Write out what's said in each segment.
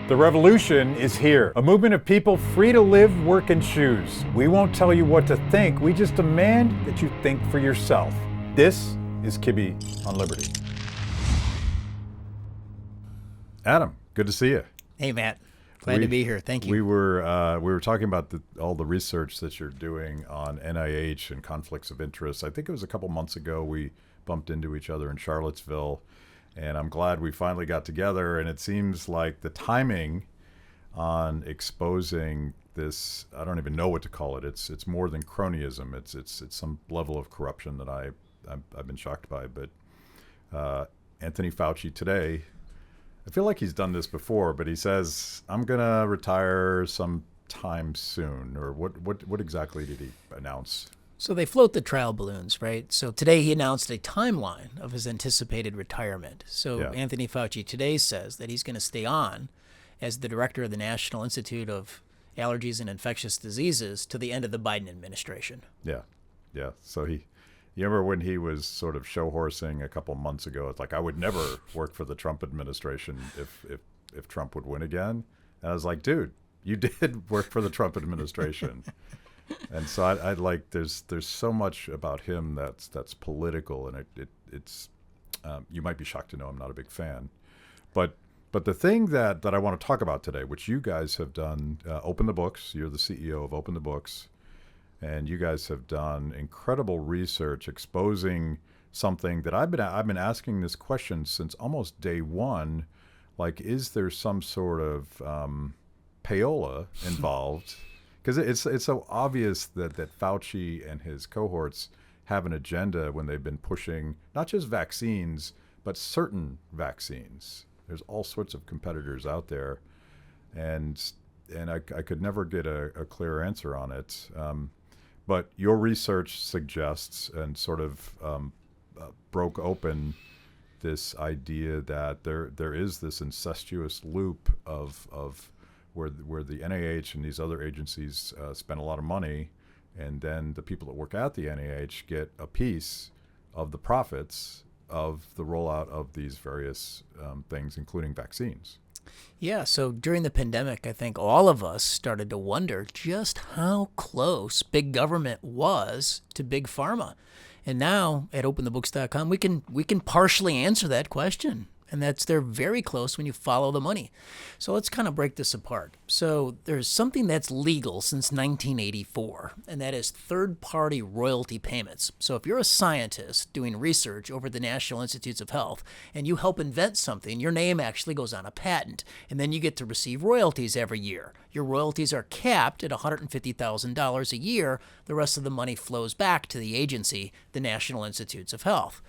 The revolution is here. A movement of people free to live, work, and choose. We won't tell you what to think. We just demand that you think for yourself. This is Kibbe on Liberty. Adam, good to see you. Hey, Matt. Glad to be here. Thank you. We were talking about all the research that you're doing on NIH and conflicts of interest. I think it was a couple months ago we bumped into each other in Charlottesville. And I'm glad we finally got together, and it seems like the timing on exposing this, I don't even know what to call it. It's more than cronyism. It's some level of corruption that I've been shocked by. But Anthony Fauci today, I feel like he's done this before, but he says, I'm going to retire sometime soon. Or what exactly did he announce? So they float the trial balloons, right? So today he announced a timeline of his anticipated retirement. So Yeah. Anthony Fauci today says that he's going to stay on as the director of the National Institute of Allergies and Infectious Diseases to the end of the Biden administration. Yeah. So you remember when he was sort of show horsing a couple months ago? It's like, I would never work for the Trump administration if Trump would win again. And I was like, dude, you did work for the Trump administration. And so I like there's so much about him that's political, and it's you might be shocked to know I'm not a big fan, but the thing that I want to talk about today, which you guys have done, Open the Books. You're the CEO of Open the Books, and you guys have done incredible research exposing something that I've been asking this question since almost day one. Like, is there some sort of payola involved? Because it's so obvious that Fauci and his cohorts have an agenda when they've been pushing not just vaccines, but certain vaccines. There's all sorts of competitors out there, and I could never get a clear answer on it. But your research suggests and sort of broke open this idea that there is this incestuous loop of where the NIH and these other agencies spend a lot of money, and then the people that work at the NIH get a piece of the profits of the rollout of these various things, including vaccines. Yeah, so during the pandemic, I think all of us started to wonder just how close big government was to big pharma. And now at openthebooks.com, we can partially answer that question. And they're very close when you follow the money. So let's kind of break this apart. So there's something that's legal since 1984, and that is third-party royalty payments. So if you're a scientist doing research over the National Institutes of Health and you help invent something, your name actually goes on a patent, and then you get to receive royalties every year. Your royalties are capped at $150,000 a year. The rest of the money flows back to the agency, the National Institutes of Health.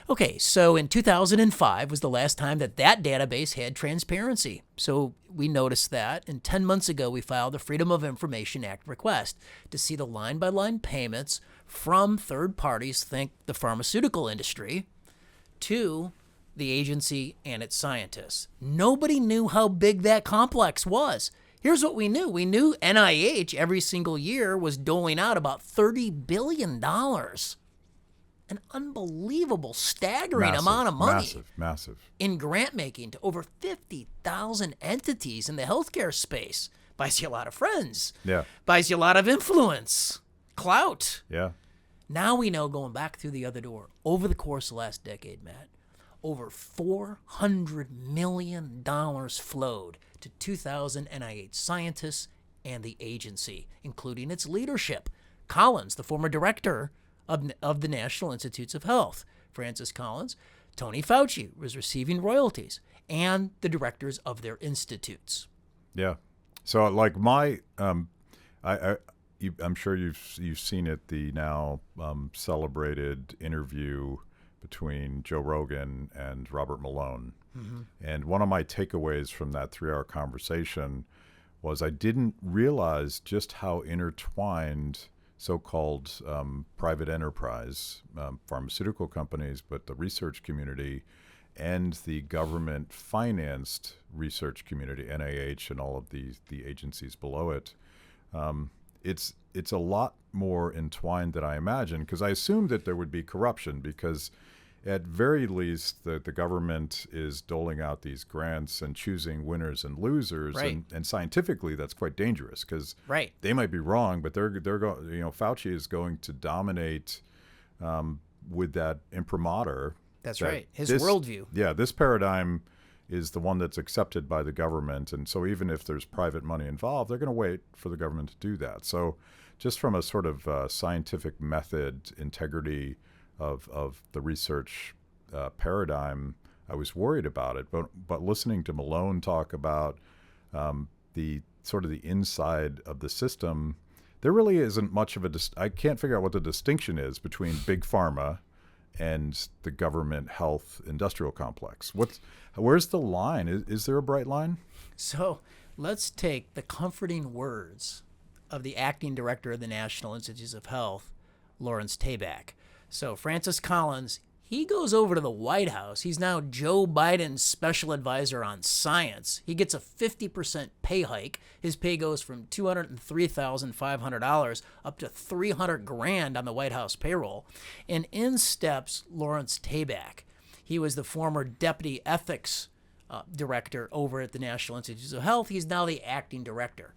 Okay, so in 2005 was the last time that database had transparency. So we noticed that, and 10 months ago we filed a Freedom of Information Act request to see the line-by-line payments from third parties, think the pharmaceutical industry, to the agency and its scientists. Nobody knew how big that complex was. Here's what we knew. We knew NIH every single year was doling out about $30 billion. An unbelievable, staggering amount of money. Massive. In grant making to over 50,000 entities in the healthcare space. Buys you a lot of friends. Yeah. Buys you a lot of influence, clout. Yeah. Now we know, going back through the other door, over the course of the last decade, Matt, over $400 million flowed to 2,000 NIH scientists and the agency, including its leadership. Collins, the former director of the National Institutes of Health, Francis Collins, Tony Fauci was receiving royalties, and the directors of their institutes. Yeah. So like I'm sure you've seen it, the now celebrated interview between Joe Rogan and Robert Malone. Mm-hmm. And one of my takeaways from that 3-hour conversation was I didn't realize just how intertwined so-called private enterprise, pharmaceutical companies, but the research community and the government-financed research community, NIH, and all of the agencies below it. It's a lot more entwined than I imagined, because I assumed that there would be corruption, because at very least, the government is doling out these grants and choosing winners and losers, Right. and scientifically, that's quite dangerous because Right. they might be wrong, but they're going. Fauci is going to dominate with that imprimatur. That's that right. His worldview. Yeah, this paradigm is the one that's accepted by the government, and so even if there's private money involved, they're going to wait for the government to do that. So, just from a sort of scientific method integrity of the research paradigm, I was worried about it. But listening to Malone talk about the sort of the inside of the system, there really isn't much of a. I can't figure out what the distinction is between big pharma and the government health industrial complex. Where's the line? Is there a bright line? So let's take the comforting words of the acting director of the National Institutes of Health, Lawrence Tabak. So Francis Collins, he goes over to the White House. He's now Joe Biden's special advisor on science. He gets a 50% pay hike. His pay goes from $203,500 up to $300,000 on the White House payroll. And in steps Lawrence Tabak. He was the former deputy ethics director over at the National Institutes of Health. He's now the acting director.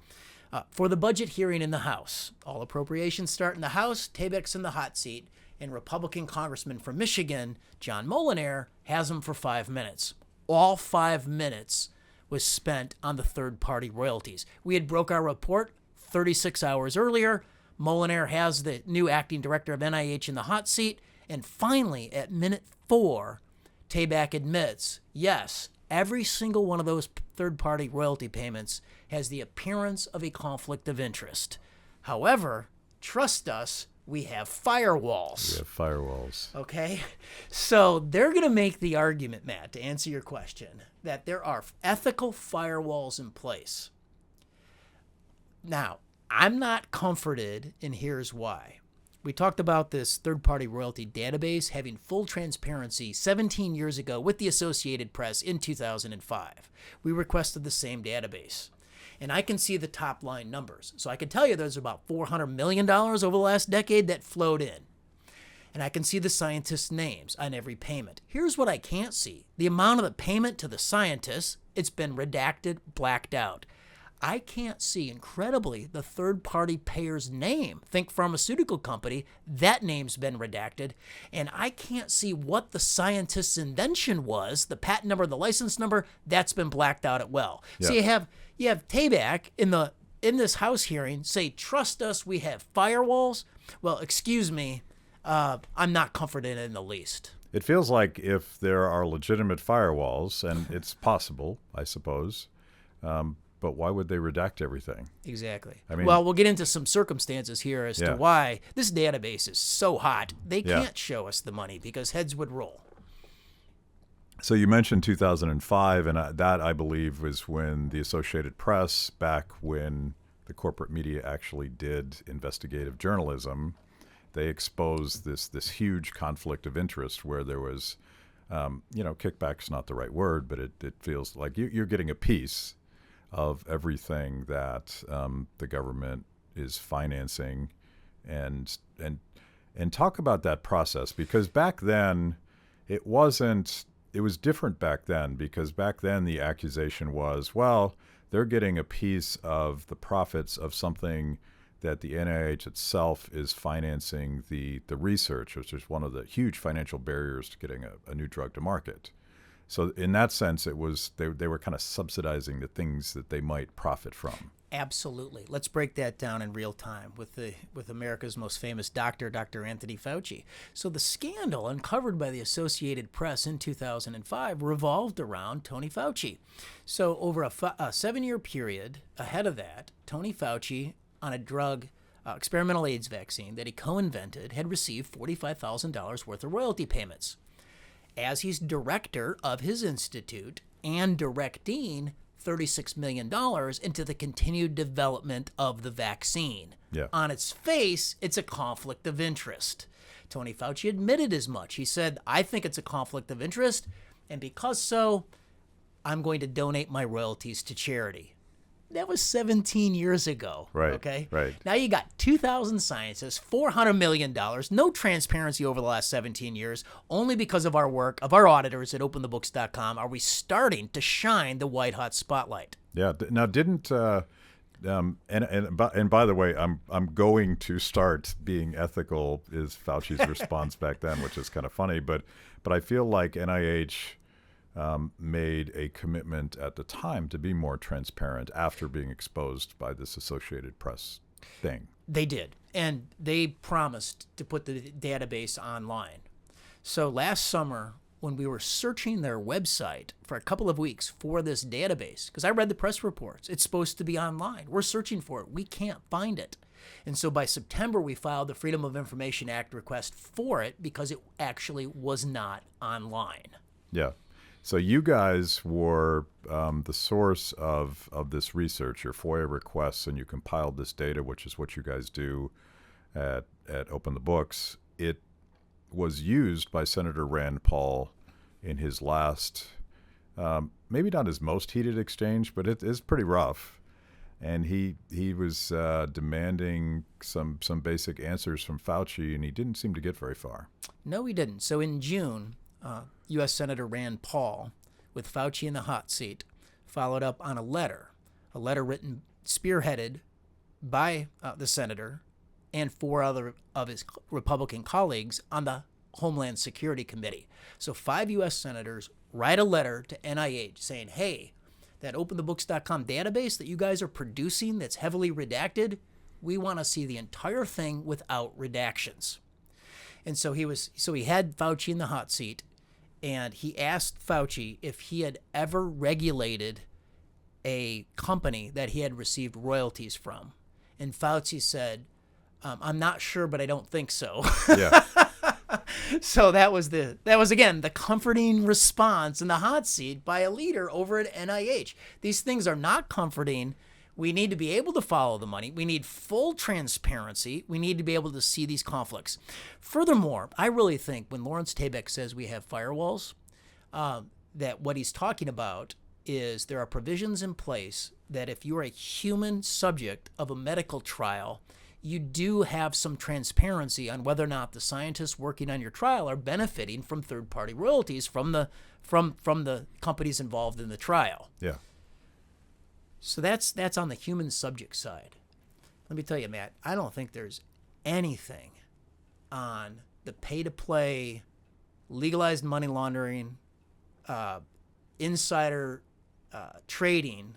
For the budget hearing in the House, all appropriations start in the House. Tabak's in the hot seat, and Republican Congressman from Michigan, John Molinare, has him for 5 minutes. All 5 minutes was spent on the third-party royalties. We had broke our report 36 hours earlier. Molinare has the new acting director of NIH in the hot seat, and finally, at minute 4, Tabak admits, yes, every single one of those third-party royalty payments has the appearance of a conflict of interest. However, trust us, we have firewalls. We have firewalls. Okay? So they're going to make the argument, Matt, to answer your question, that there are ethical firewalls in place. Now, I'm not comforted, and here's why. We talked about this third-party royalty database having full transparency 17 years ago with the Associated Press in 2005. We requested the same database. And I can see the top-line numbers. So I can tell you there's about $400 million over the last decade that flowed in. And I can see the scientists' names on every payment. Here's what I can't see. The amount of the payment to the scientists, it's been redacted, blacked out. I can't see, incredibly, the third-party payer's name. Think pharmaceutical company, that name's been redacted. And I can't see what the scientist's invention was, the patent number, the license number, that's been blacked out as well. Yeah. So you have Tabak in this House hearing say, trust us, we have firewalls. Well, excuse me, I'm not comforted in the least. It feels like if there are legitimate firewalls, and it's possible, I suppose, but why would they redact everything? Exactly. I mean, well, we'll get into some circumstances here as to why this database is so hot. They can't show us the money because heads would roll. So you mentioned 2005, and that, I believe, was when the Associated Press, back when the corporate media actually did investigative journalism, they exposed this huge conflict of interest where there was, kickback's not the right word, but it feels like you're getting a piece of everything that the government is financing, and talk about that process, because back then it was different back then, because back then the accusation was, well, they're getting a piece of the profits of something that the NIH itself is financing the research, which is one of the huge financial barriers to getting a new drug to market. So in that sense, it was they were kind of subsidizing the things that they might profit from. Absolutely. Let's break that down in real time with America's most famous doctor, Dr. Anthony Fauci. So the scandal uncovered by the Associated Press in 2005 revolved around Tony Fauci. So over a 7-year period ahead of that, Tony Fauci, on a drug, experimental AIDS vaccine that he co-invented, had received $45,000 worth of royalty payments. As he's director of his institute and directing $36 million into the continued development of the vaccine. Yeah. On its face, it's a conflict of interest. Tony Fauci admitted as much. He said, I think it's a conflict of interest, and because so, I'm going to donate my royalties to charity. That was 17 years ago. Right. Okay. Right. Now you got 2,000 scientists, $400 million, no transparency over the last 17 years. Only because of our work, of our auditors at openthebooks.com, are we starting to shine the white hot spotlight. Yeah. Now, didn't and by the way, I'm going to start being ethical is Fauci's response back then, which is kind of funny. But I feel like NIH made a commitment at the time to be more transparent after being exposed by this Associated Press thing. They did, and they promised to put the database online. So last summer, when we were searching their website for a couple of weeks for this database, because I read the press reports, it's supposed to be online. We're searching for it. We can't find it. And so by September, we filed the Freedom of Information Act request for it because it actually was not online. Yeah. So you guys were the source of this research, your FOIA requests, and you compiled this data, which is what you guys do at Open the Books. It was used by Senator Rand Paul in his last, maybe not his most heated exchange, but it is pretty rough. And he was demanding some basic answers from Fauci, and he didn't seem to get very far. No, he didn't. So in June, U.S. Senator Rand Paul, with Fauci in the hot seat, followed up on a letter written, spearheaded by the senator and 4 other of his Republican colleagues on the Homeland Security Committee. So 5 U.S. senators write a letter to NIH saying, hey, that openthebooks.com database that you guys are producing that's heavily redacted, we want to see the entire thing without redactions. And so he had Fauci in the hot seat, and he asked Fauci if he had ever regulated a company that he had received royalties from. And Fauci said, I'm not sure, but I don't think so. Yeah. So that was again the comforting response in the hot seat by a leader over at NIH. These things are not comforting. We need to be able to follow the money. We need full transparency. We need to be able to see these conflicts. Furthermore, I really think when Lawrence Tabak says we have firewalls, that what he's talking about is there are provisions in place that if you're a human subject of a medical trial, you do have some transparency on whether or not the scientists working on your trial are benefiting from third-party royalties from the companies involved in the trial. Yeah. So that's on the human subject side. Let me tell you, Matt, I don't think there's anything on the pay-to-play, legalized money laundering, insider trading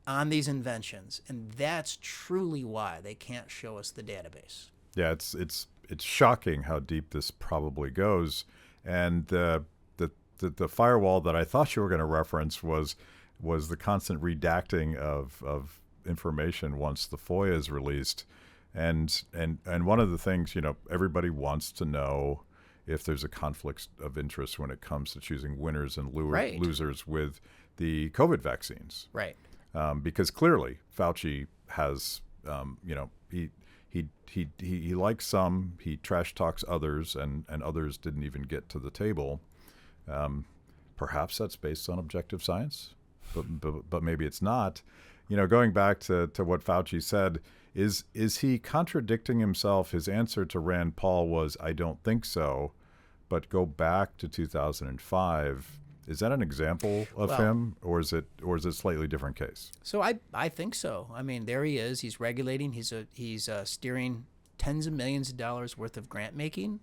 on these inventions, and that's truly why they can't show us the database. Yeah, it's shocking how deep this probably goes, and the firewall that I thought you were going to reference was the constant redacting of information once the FOIA is released, and one of the things, everybody wants to know if there's a conflict of interest when it comes to choosing winners and losers with the COVID vaccines. Right. Because clearly Fauci has, he likes some, he trash talks others, and others didn't even get to the table. Perhaps that's based on objective science, but maybe it's not. Going back to what Fauci said, is he contradicting himself? His answer to Rand Paul was, I don't think so, but go back to 2005. Is that an example of him, or is it a slightly different case? So I think so. I mean, there he is. He's regulating. He's steering tens of millions of dollars worth of grant making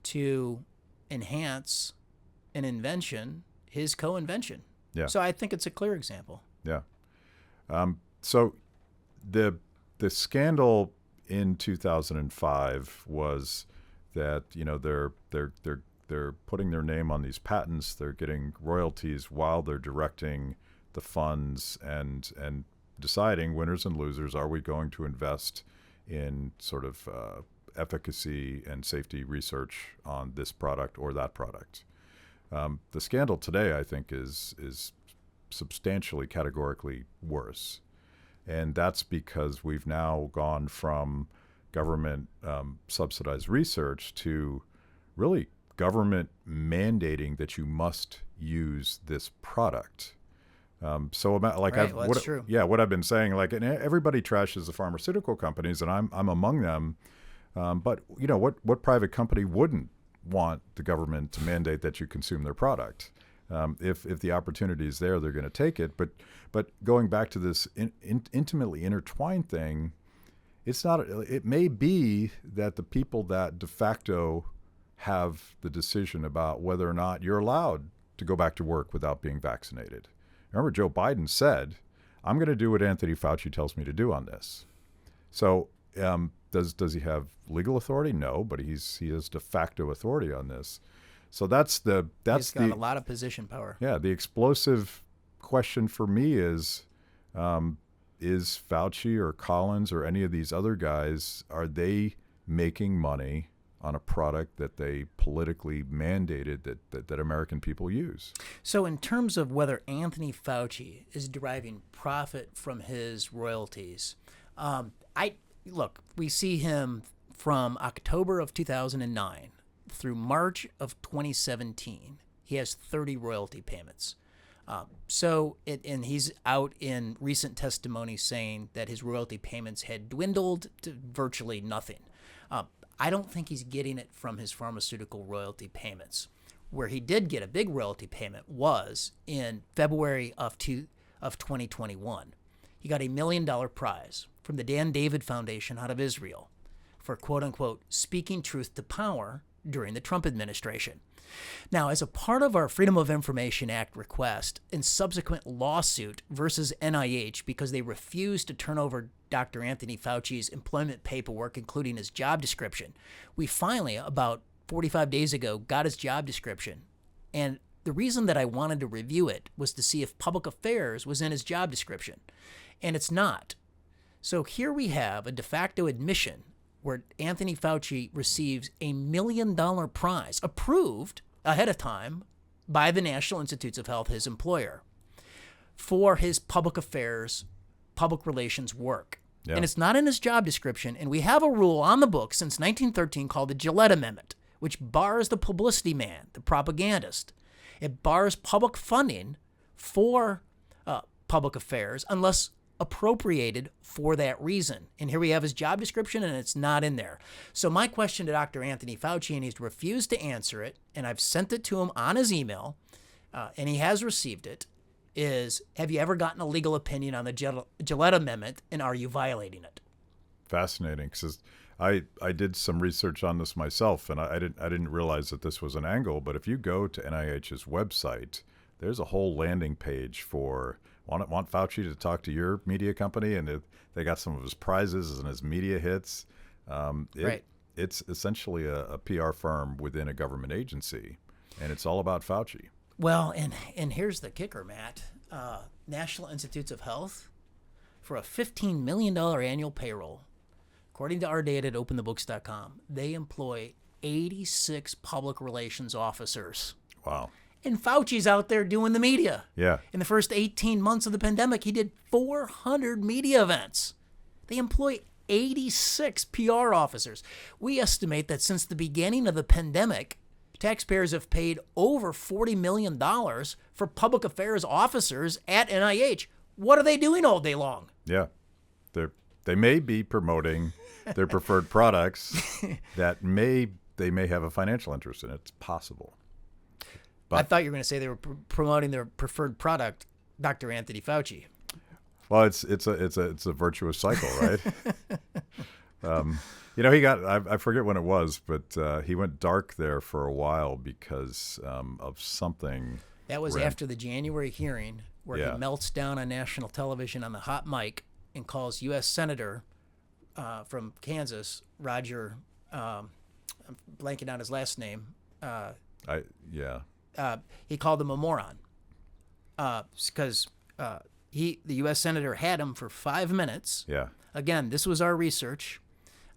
to enhance an invention, his co-invention. Yeah. So I think it's a clear example. Yeah. So the scandal in 2005 was that they're putting their name on these patents. They're getting royalties while they're directing the funds and deciding winners and losers. Are we going to invest in sort of efficacy and safety research on this product or that product? The scandal today, I think, is substantially categorically worse. And that's because we've now gone from government subsidized research to really government mandating that you must use this product. Like Right, well, that's true. Yeah, what I've been saying, like, and everybody trashes the pharmaceutical companies, and I'm among them. But what private company wouldn't want the government to mandate that you consume their product? If the opportunity is there, they're going to take it. But going back to this intimately intertwined thing, it's not. It may be that the people that de facto have the decision about whether or not you're allowed to go back to work without being vaccinated. Remember, Joe Biden said, "I'm going to do what Anthony Fauci tells me to do on this." So, does he have legal authority? No, but he has de facto authority on this. So he's got a lot of position power. Yeah, the explosive question for me is Fauci or Collins or any of these other guys, are they making money on a product that they politically mandated that American people use? So in terms of whether Anthony Fauci is deriving profit from his royalties, we see him from October of 2009 through March of 2017. He has 30 royalty payments. And he's out in recent testimony saying that his royalty payments had dwindled to virtually nothing. I don't think he's getting it from his pharmaceutical royalty payments. Where he did get a big royalty payment was in February of 2021. He got $1 million prize from the Dan David Foundation out of Israel for, quote unquote, speaking truth to power during the Trump administration. Now, as a part of our Freedom of Information Act request and subsequent lawsuit versus NIH because they refused to turn over Dr. Anthony Fauci's employment paperwork, including his job description, we finally, about 45 days ago, got his job description. And the reason that I wanted to review it was to see if public affairs was in his job description. And it's not. So here we have a de facto admission where Anthony Fauci receives $1 million prize approved ahead of time by the National Institutes of Health, his employer, for his public affairs, public relations work. Yeah. And it's not in his job description. And we have a rule on the books since 1913 called the Gillette Amendment, which bars the publicity man, the propagandist. It bars public funding for public affairs unless appropriated for that reason. And here we have his job description, and it's not in there. So my question to Dr. Anthony Fauci, and he's refused to answer it, and I've sent it to him on his email, and he has received it, is, have you ever gotten a legal opinion on the Gillette Amendment, and are you violating it? Fascinating, because I did some research on this myself, and I didn't realize that this was an angle, but if you go to NIH's website, there's a whole landing page for want Fauci to talk to your media company, and they got some of his prizes and his media hits. Right. It's essentially a PR firm within a government agency, and it's all about Fauci. Well, and here's the kicker, Matt. National Institutes of Health, for a $15 million annual payroll, according to our data at openthebooks.com, they employ 86 public relations officers. Wow. And Fauci's out there doing the media. Yeah. In the first 18 months of the pandemic, he did 400 media events. They employ 86 PR officers. We estimate that since the beginning of the pandemic, taxpayers have paid over $40 million for public affairs officers at NIH. What are they doing all day long? Yeah. They may be promoting their preferred products that they may have a financial interest in. It's possible. But I thought you were going to say they were promoting their preferred product, Dr. Anthony Fauci. Well, it's a virtuous cycle, right? He got, I forget when it was, but he went dark there for a while because of something. That was after the January hearing where he melts down on national television on the hot mic and calls U.S. Senator from Kansas, Roger, I'm blanking on his last name. He called him a moron because the U.S. Senator had him for 5 minutes. Yeah. Again, this was our research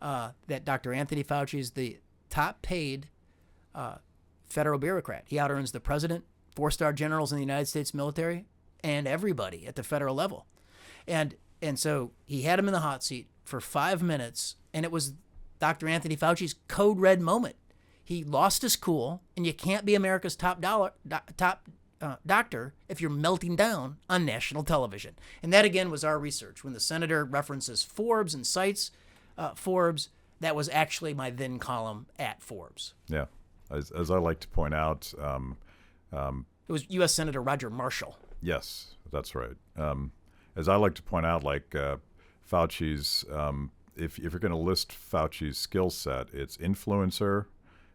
that Dr. Anthony Fauci is the top paid federal bureaucrat. He out-earns the president, 4-star generals in the United States military, and everybody at the federal level. And so he had him in the hot seat for 5 minutes, and it was Dr. Anthony Fauci's code red moment. He lost his cool, and you can't be America's top doctor if you're melting down on national television? And that, again, was our research. When the senator references Forbes and cites Forbes, that was actually my then column at Forbes. Yeah. As I like to point out, It was U.S. Senator Roger Marshall. yes, that's right. As I like to point out, like Fauci's, if you're going to list Fauci's skill set, it's influencer,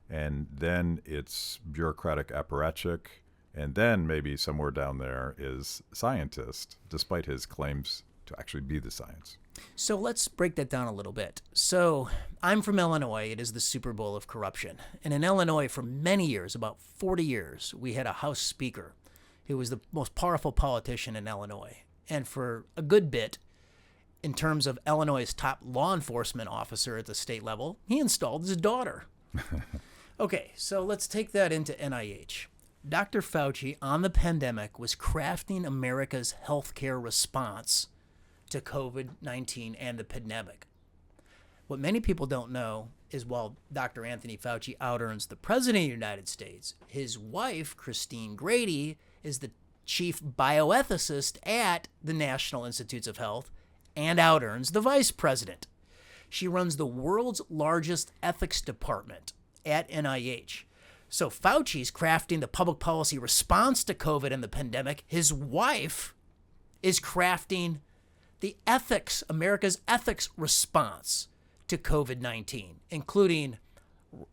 and then it's bureaucratic apparatchik, and then maybe somewhere down there is scientist, despite his claims to actually be the science. So let's break that down a little bit. So I'm from Illinois. It is the Super Bowl of corruption. And in Illinois, for many years, about 40 years, we had a House Speaker who was the most powerful politician in Illinois. And for a good bit, in terms of Illinois' top law enforcement officer at the state level, he installed his daughter. Okay, so let's take that into NIH. Dr. Fauci, on the pandemic, was crafting America's healthcare response to COVID-19 and the pandemic. What many people don't know is while Dr. Anthony Fauci out-earns the President of the United States, his wife, Christine Grady, is the chief bioethicist at the National Institutes of Health and out-earns the Vice President. She runs the world's largest ethics department at NIH. So Fauci's crafting the public policy response to COVID and the pandemic. His wife is crafting the ethics, America's ethics response to COVID-19, including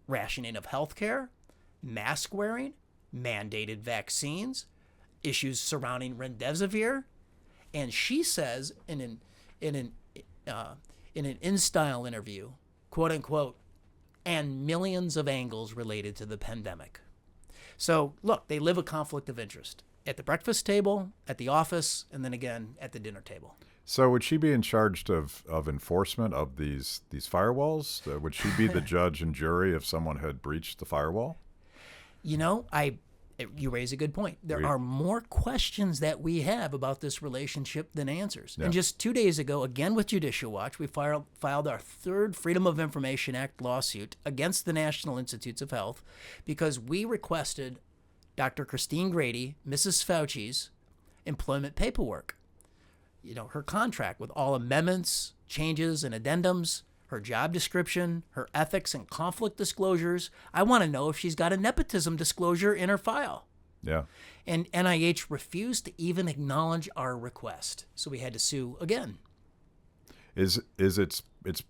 rationing of healthcare, mask wearing, mandated vaccines, issues surrounding remdesivir, and she says in an InStyle interview, quote unquote, and millions of angles related to the pandemic. So look, they live a conflict of interest at the breakfast table, at the office, and then again at the dinner table. So would she be in charge of enforcement of these firewalls? Would she be the judge and jury if someone had breached the firewall? You know, you raise a good point. There are more questions that we have about this relationship than answers. Yeah. And just 2 days ago, again with Judicial Watch, we filed our third Freedom of Information Act lawsuit against the National Institutes of Health because we requested Dr. Christine Grady, Mrs. Fauci's employment paperwork. You know, her contract with all amendments, changes, and addendums, her job description, her ethics and conflict disclosures. I want to know if she's got a nepotism disclosure in her file. Yeah. And NIH refused to even acknowledge our request. So we had to sue again. It's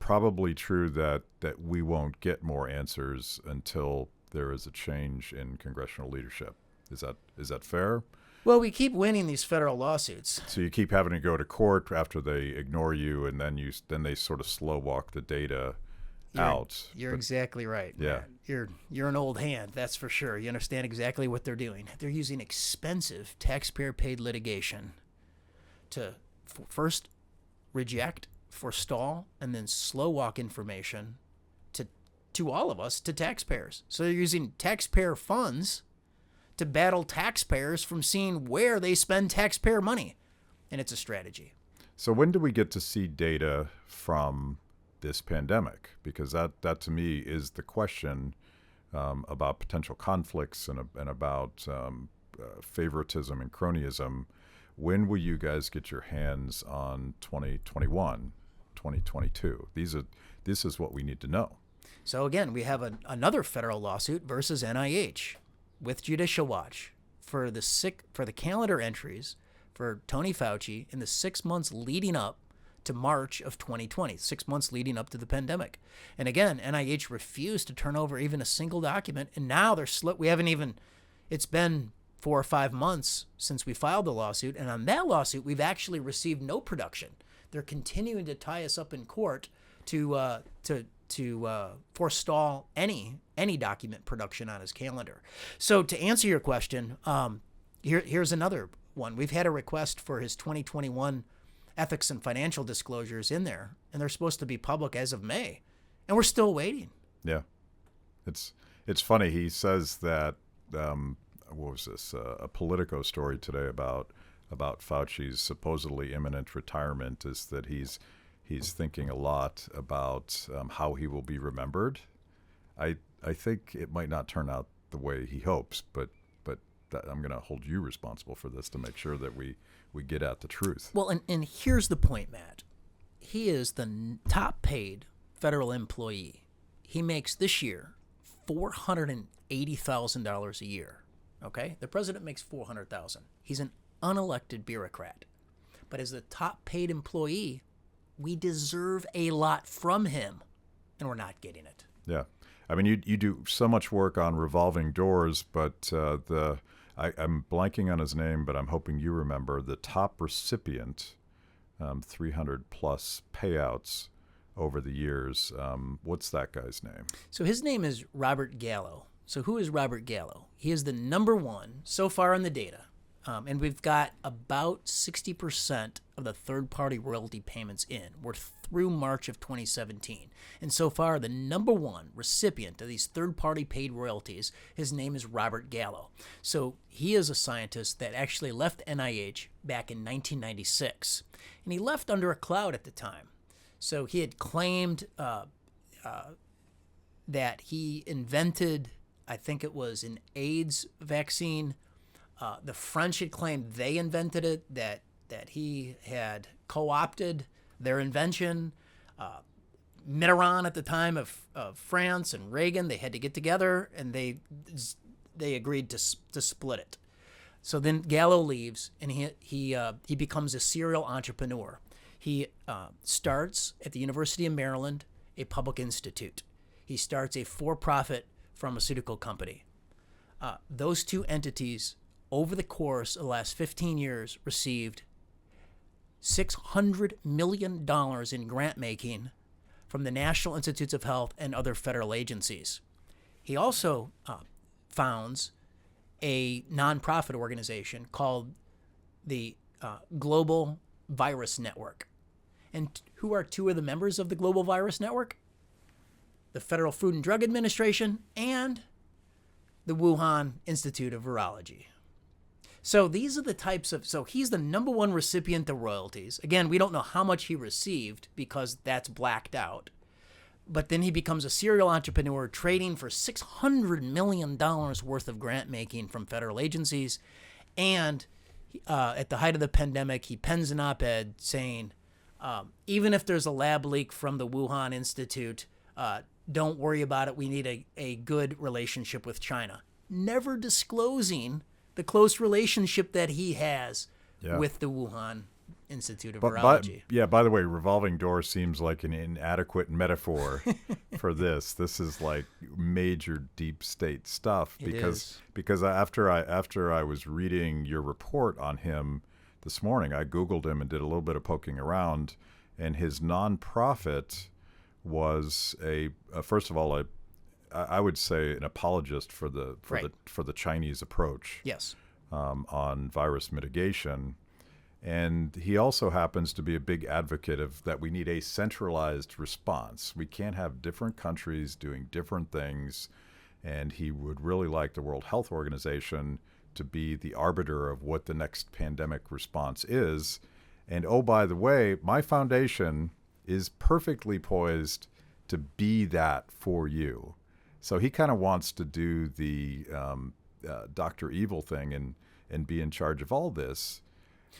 probably true that we won't get more answers until there is a change in congressional leadership. Is that fair? Well, we keep winning these federal lawsuits. So you keep having to go to court after they ignore you, and then they sort of slow walk the data out. You're exactly right. Yeah. Matt. You're an old hand, that's for sure. You understand exactly what they're doing. They're using expensive taxpayer-paid litigation to first reject, forestall, and then slow walk information to all of us, to taxpayers. So they're using taxpayer funds to battle taxpayers from seeing where they spend taxpayer money. And it's a strategy. So when do we get to see data from this pandemic? Because that to me is the question about potential conflicts and about favoritism and cronyism. When will you guys get your hands on 2021, 2022? This is what we need to know. So again, we have another federal lawsuit versus NIH with Judicial Watch for the calendar entries for Tony Fauci in the 6 months leading up to March of 2020, 6 months leading up to the pandemic. And again, NIH refused to turn over even a single document, and now it's been 4 or 5 months since we filed the lawsuit, and on that lawsuit, we've actually received no production. They're continuing to tie us up in court to forestall any document production on his calendar. So to answer your question, here's another one. We've had a request for his 2021 ethics and financial disclosures in there, and they're supposed to be public as of May, and we're still waiting. Yeah, it's funny. He says that what was this? A Politico story today about Fauci's supposedly imminent retirement is that he's thinking a lot about how he will be remembered. I think it might not turn out the way he hopes, but I'm going to hold you responsible for this to make sure that we get at the truth. Well, and here's the point, Matt. He is the top paid federal employee. He makes this year $480,000 a year. Okay? The president makes $400,000. He's an unelected bureaucrat. But as the top paid employee, we deserve a lot from him, and we're not getting it. Yeah. I mean, you do so much work on revolving doors, but I'm blanking on his name, but I'm hoping you remember the top recipient, 300 plus payouts over the years. What's that guy's name? So his name is Robert Gallo. So who is Robert Gallo? He is the number one so far in the data. And we've got about 60% of the third-party royalty payments in. We're through March of 2017. And so far, the number one recipient of these third-party paid royalties, his name is Robert Gallo. So he is a scientist that actually left NIH back in 1996. And he left under a cloud at the time. So he had claimed that he invented, I think it was an AIDS vaccine. The French had claimed they invented it, that he had co-opted their invention. Mitterrand at the time of France and Reagan, they had to get together and they agreed to split it. So then Gallo leaves and he becomes a serial entrepreneur. He starts at the University of Maryland a public institute. He starts a for-profit pharmaceutical company. Those two entities, over the course of the last 15 years, received $600 million in grant making from the National Institutes of Health and other federal agencies. He also founds a nonprofit organization called the Global Virus Network. And who are two of the members of the Global Virus Network? The Federal Food and Drug Administration and the Wuhan Institute of Virology. So these are the types of, so he's the number one recipient of royalties. Again, we don't know how much he received because that's blacked out. But then he becomes a serial entrepreneur trading for $600 million worth of grant making from federal agencies. And at the height of the pandemic, he pens an op-ed saying, even if there's a lab leak from the Wuhan Institute, don't worry about it. We need a good relationship with China. Never disclosing the close relationship that he has with the Wuhan Institute of Virology. By the way, revolving door seems like an inadequate metaphor for this. This is like major deep state stuff because after I was reading your report on him this morning, I Googled him and did a little bit of poking around, and his nonprofit was first of all, I would say an apologist for the Chinese approach. Yes. On virus mitigation, and he also happens to be a big advocate of that we need a centralized response. We can't have different countries doing different things, and he would really like the World Health Organization to be the arbiter of what the next pandemic response is. And oh, by the way, my foundation is perfectly poised to be that for you. So he kind of wants to do the Dr. Evil thing and be in charge of all this.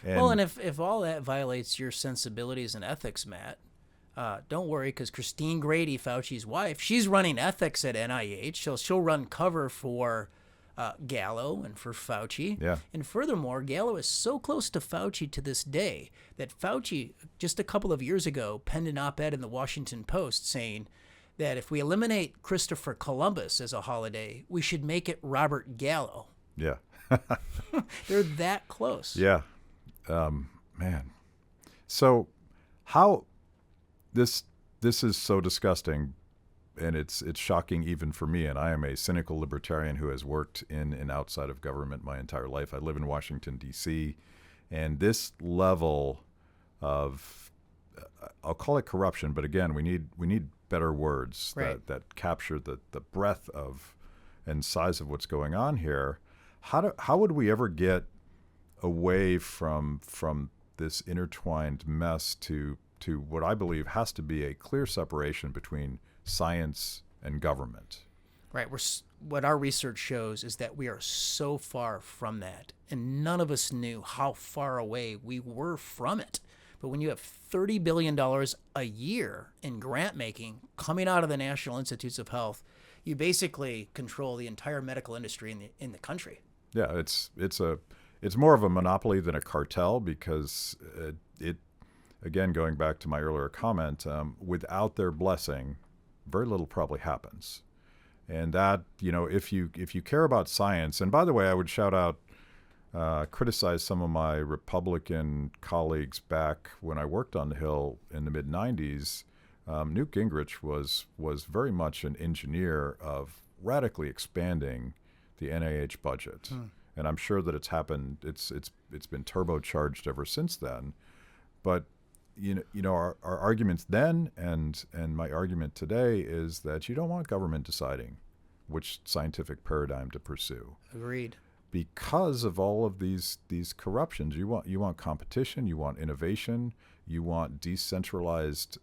And if all that violates your sensibilities and ethics, Matt, don't worry, because Christine Grady, Fauci's wife, she's running ethics at NIH. So she'll run cover for Gallo and for Fauci. Yeah. And furthermore, Gallo is so close to Fauci to this day that Fauci, just a couple of years ago, penned an op-ed in the Washington Post saying that if we eliminate Christopher Columbus as a holiday, we should make it Robert Gallo. Yeah. They're that close. Yeah. Man. So how this is so disgusting, and it's shocking even for me, and I am a cynical libertarian who has worked in and outside of government my entire life. I live in Washington, D.C., and this level of I'll call it corruption, but again, we need better words that capture the breadth of and size of what's going on here. How would we ever get away from this intertwined mess to what I believe has to be a clear separation between science and government? Right. What our research shows is that we are so far from that, and none of us knew how far away we were from it. But when you have $30 billion a year in grant making coming out of the National Institutes of Health, you basically control the entire medical industry in the country. Yeah, it's more of a monopoly than a cartel because it again, going back to my earlier comment, without their blessing, very little probably happens. And that, if you care about science, and by the way, I would shout out, criticize some of my Republican colleagues back when I worked on the Hill in the mid '90s. Newt Gingrich was very much an engineer of radically expanding the NIH budget, and I'm sure that it's happened. It's been turbocharged ever since then. But our arguments then and my argument today is that you don't want government deciding which scientific paradigm to pursue. Agreed. Because of all of these corruptions, you want competition, you want innovation, you want decentralized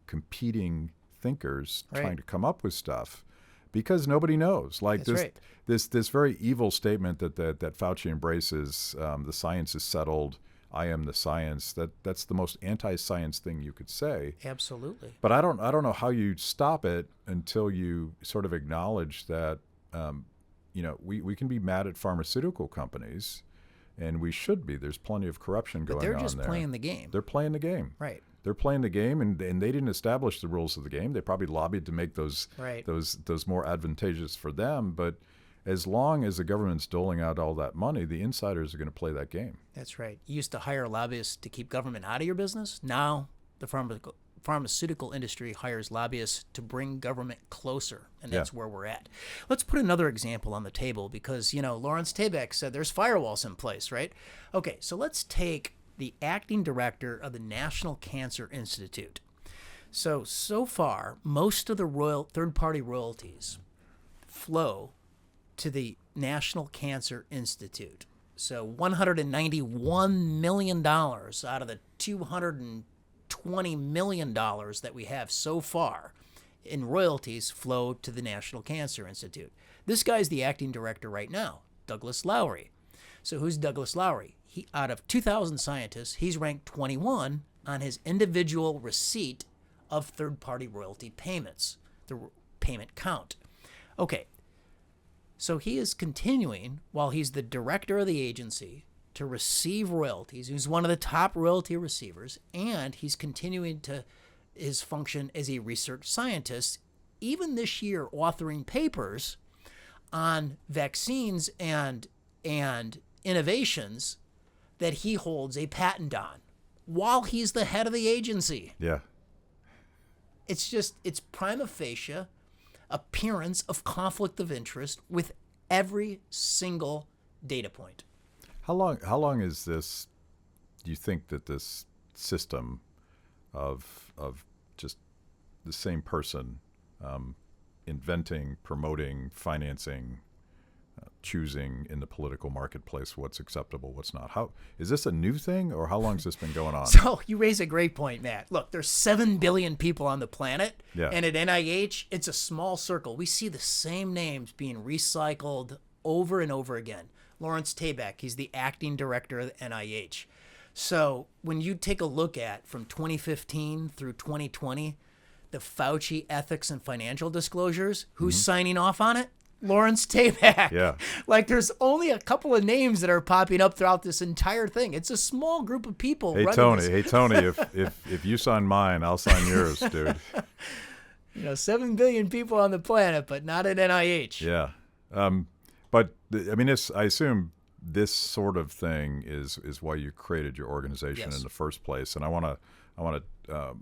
competing thinkers trying to come up with stuff, because nobody knows. Like this very evil statement that Fauci embraces, the science is settled. I am the science. That's the most anti-science thing you could say. Absolutely. But I don't know how you stop it until you sort of acknowledge that we can be mad at pharmaceutical companies, and we should be. There's plenty of corruption going on there. But they're just playing the game. They're playing the game. Right. They're playing the game, and they didn't establish the rules of the game. They probably lobbied to make those more advantageous for them. But as long as the government's doling out all that money, the insiders are going to play that game. That's right. You used to hire lobbyists to keep government out of your business. Now the pharmaceutical industry hires lobbyists to bring government closer, and that's where we're at. Let's put another example on the table because, Lawrence Tabak said there's firewalls in place, right? Okay, so let's take the acting director of the National Cancer Institute. So far, most of the third-party royalties flow to the National Cancer Institute. So $191 million out of the $220 million that we have so far in royalties flow to the National Cancer Institute. This guy's the acting director right now, Douglas Lowry. So who's Douglas Lowry? Out of 2,000 scientists, he's ranked 21 on his individual receipt of third-party royalty payments, the payment count. Okay, so he is continuing, while he's the director of the agency, to receive royalties. He's one of the top royalty receivers, and he's continuing to his function as a research scientist, even this year authoring papers on vaccines and innovations that he holds a patent on while he's the head of the agency. Yeah. It's prima facie appearance of conflict of interest with every single data point. How long is this, do you think that this system of just the same person inventing, promoting, financing, choosing in the political marketplace what's acceptable, what's not? How is this a new thing, or how long has this been going on? So you raise a great point, Matt. Look, there's 7 billion people on the planet, and at NIH, it's a small circle. We see the same names being recycled over and over again. Lawrence Tabak, he's the acting director of the NIH. So when you take a look at from 2015 through 2020, the Fauci ethics and financial disclosures, who's signing off on it? Lawrence Tabak. Yeah. Like there's only a couple of names that are popping up throughout this entire thing. It's a small group of people. Hey Tony, if you sign mine, I'll sign yours, dude. 7 billion people on the planet, but not at NIH. Yeah. But I mean, I assume this sort of thing is why you created your organization in the first place. And I want to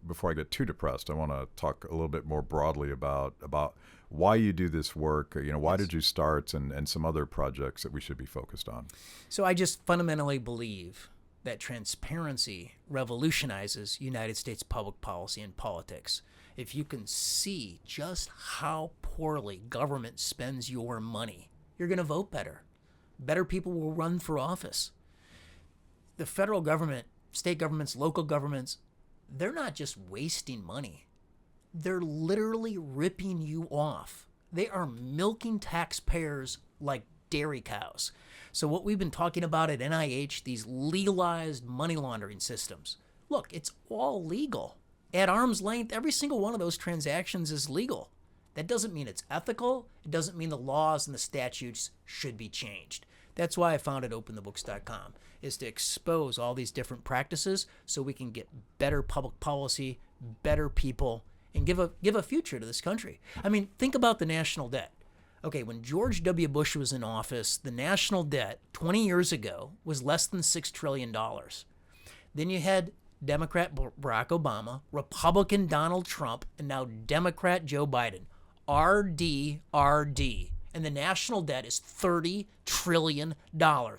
before I get too depressed, I want to talk a little bit more broadly about why you do this work. Why did you start, and some other projects that we should be focused on. So I just fundamentally believe that transparency revolutionizes United States public policy and politics. If you can see just how poorly government spends your money, you're going to vote better. Better people will run for office. The federal government, state governments, local governments, they're not just wasting money. They're literally ripping you off. They are milking taxpayers like dairy cows. So what we've been talking about at NIH, these legalized money laundering systems, look, it's all legal. At arm's length, every single one of those transactions is legal. That doesn't mean it's ethical. It doesn't mean the laws and the statutes should be changed. That's why I founded openthebooks.com, is to expose all these different practices so we can get better public policy, better people, and give a future to this country. I mean, think about the national debt. Okay, when George W. Bush was in office, the national debt 20 years ago was less than $6 trillion. Then you had Democrat Barack Obama, Republican Donald Trump, and now Democrat Joe Biden. RD. And the national debt is $30 trillion.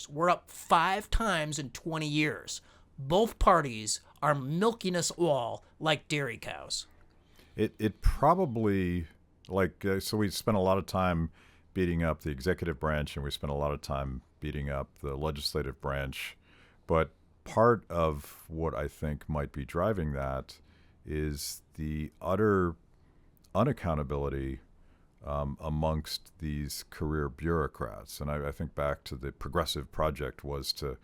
We're up 5 times in 20 years. Both parties are milking us all like dairy cows. It probably, so we spent a lot of time beating up the executive branch, and we spent a lot of time beating up the legislative branch. But part of what I think might be driving that is the utter unaccountability amongst these career bureaucrats. And I think back to the Progressive Project was to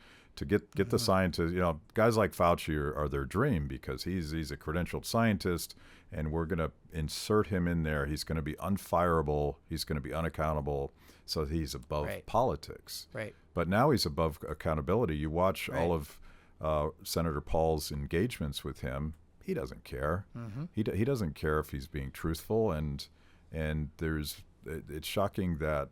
get the scientists, guys like Fauci are their dream, because he's a credentialed scientist, and we're going to insert him in there. He's going to be unfireable. He's going to be unaccountable. So he's above politics. Right. But now he's above accountability. You watch all of Senator Paul's engagements with him. He doesn't care. Mm-hmm. He doesn't care if he's being truthful. And it's shocking that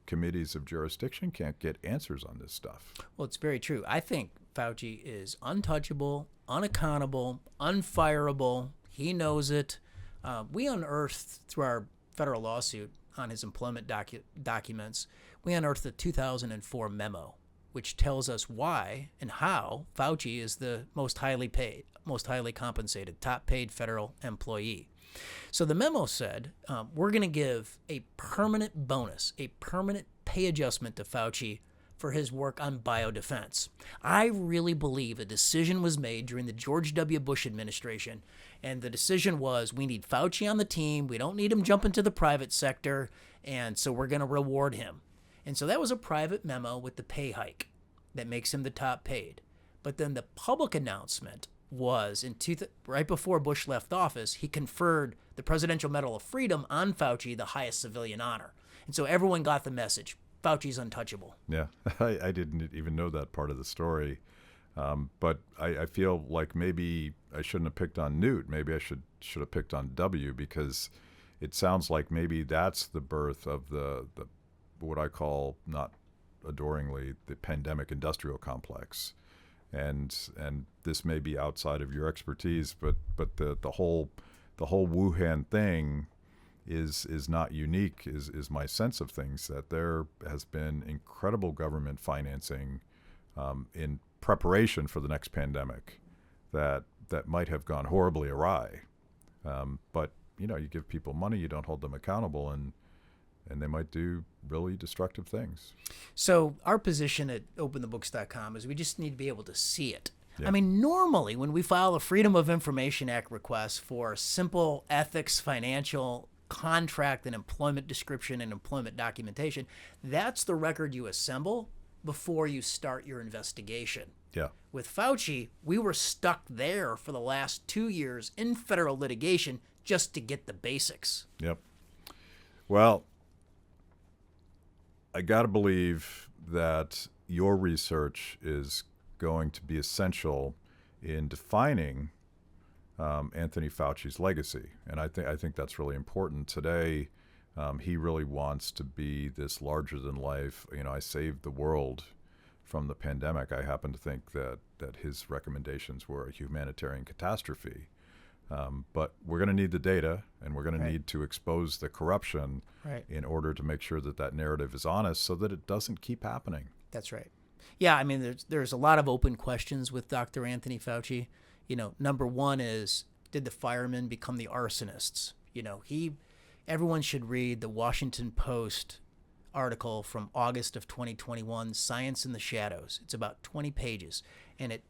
committees of jurisdiction can't get answers on this stuff. Well, it's very true. I think Fauci is untouchable, unaccountable, unfireable. He knows it. We unearthed, through our federal lawsuit on his employment documents, we unearthed a 2004 memo, which tells us why and how Fauci is the most highly paid, most highly compensated, top paid federal employee. So the memo said, we're going to give a permanent bonus, a permanent pay adjustment to Fauci for his work on biodefense. I really believe a decision was made during the George W. Bush administration, and the decision was, we need Fauci on the team, we don't need him jumping to the private sector, and so we're going to reward him. And so that was a private memo with the pay hike that makes him the top paid. But then the public announcement was, right before Bush left office, he conferred the Presidential Medal of Freedom on Fauci, the highest civilian honor. And so everyone got the message. Fauci's untouchable. Yeah, I didn't even know that part of the story. But I feel like maybe I shouldn't have picked on Newt. Maybe I should have picked on W, because it sounds like maybe that's the birth of the what I call, not adoringly, the pandemic industrial complex. And this may be outside of your expertise, but the whole Wuhan thing is not unique, is my sense of things, that there has been incredible government financing in preparation for the next pandemic that might have gone horribly awry. But you give people money, you don't hold them accountable, and they might do really destructive things. So our position at openthebooks.com is we just need to be able to see it. Yeah. I mean, normally when we file a Freedom of Information Act request for simple ethics, financial, contract, and employment description and employment documentation, that's the record you assemble before you start your investigation. Yeah. With Fauci, we were stuck there for the last 2 years in federal litigation just to get the basics. Yep. Well, I got to believe that your research is going to be essential in defining Anthony Fauci's legacy, and I think that's really important today. He really wants to be this larger than life. I saved the world from the pandemic. I happen to think that his recommendations were a humanitarian catastrophe. But we're going to need the data, and we're going to need to expose the corruption in order to make sure that narrative is honest, so that it doesn't keep happening. That's right. Yeah, I mean, there's a lot of open questions with Dr. Anthony Fauci. Number one is, did the firemen become the arsonists? Everyone should read the Washington Post article from August of 2021, Science in the Shadows. It's about 20 pages, and it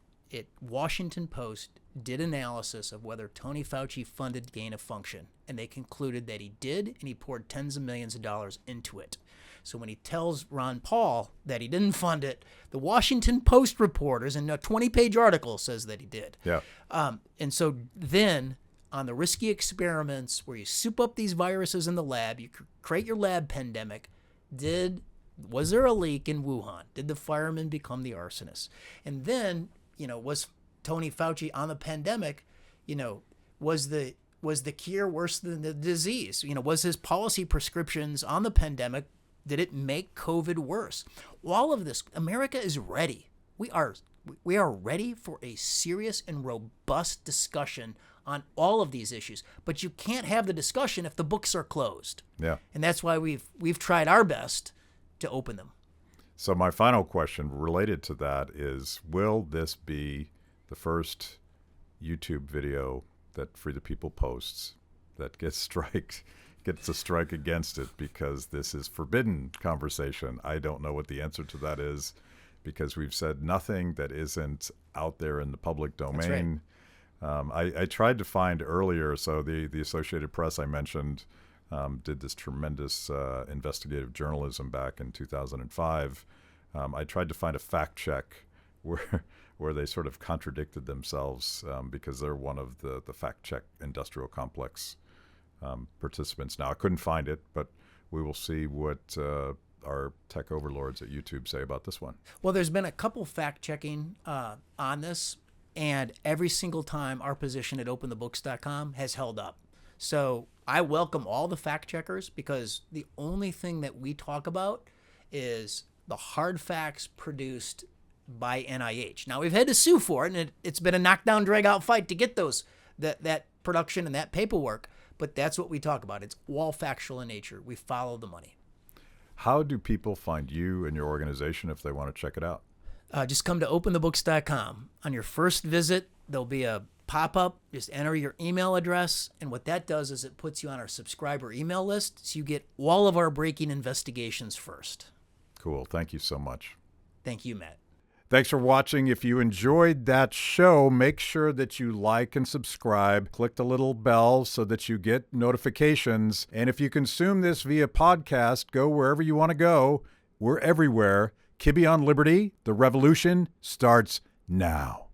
Washington Post did analysis of whether Tony Fauci funded gain of function, and they concluded that he did, and he poured tens of millions of dollars into it. So when he tells Ron Paul that he didn't fund it, the Washington Post reporters in a 20-page article says that he did. Yeah. And so then on the risky experiments where you soup up these viruses in the lab, you create your lab pandemic, was there a leak in Wuhan? Did the firemen become the arsonists? And then, was Tony Fauci on the pandemic, was the cure worse than the disease? Was his policy prescriptions on the pandemic, did it make COVID worse? All of this, America is ready. We are ready for a serious and robust discussion on all of these issues. But you can't have the discussion if the books are closed. Yeah. And that's why we've tried our best to open them. So my final question related to that is, will this be the first YouTube video that Free the People posts that gets a strike against it because this is forbidden conversation? I don't know what the answer to that is, because we've said nothing that isn't out there in the public domain. That's right. I tried to find earlier, so the Associated Press I mentioned did this tremendous investigative journalism back in 2005. I tried to find a fact check where they sort of contradicted themselves because they're one of the fact check industrial complex participants. Now, I couldn't find it, but we will see what our tech overlords at YouTube say about this one. Well, there's been a couple fact checking on this, and every single time our position at openthebooks.com has held up. So I welcome all the fact checkers, because the only thing that we talk about is the hard facts produced by NIH. Now, we've had to sue for it, and it's been a knockdown, drag-out fight to get that production and that paperwork, but that's what we talk about. It's all factual in nature. We follow the money. How do people find you and your organization if they want to check it out? Just come to openthebooks.com. On your first visit, there'll be a pop-up. Just enter your email address, and what that does is it puts you on our subscriber email list, so you get all of our breaking investigations first. Cool. Thank you so much. Thank you, Matt. Thanks for watching. If you enjoyed that show, make sure that you like and subscribe. Click the little bell so that you get notifications. And if you consume this via podcast, go wherever you want to go. We're everywhere. Kibbe on Liberty. The revolution starts now.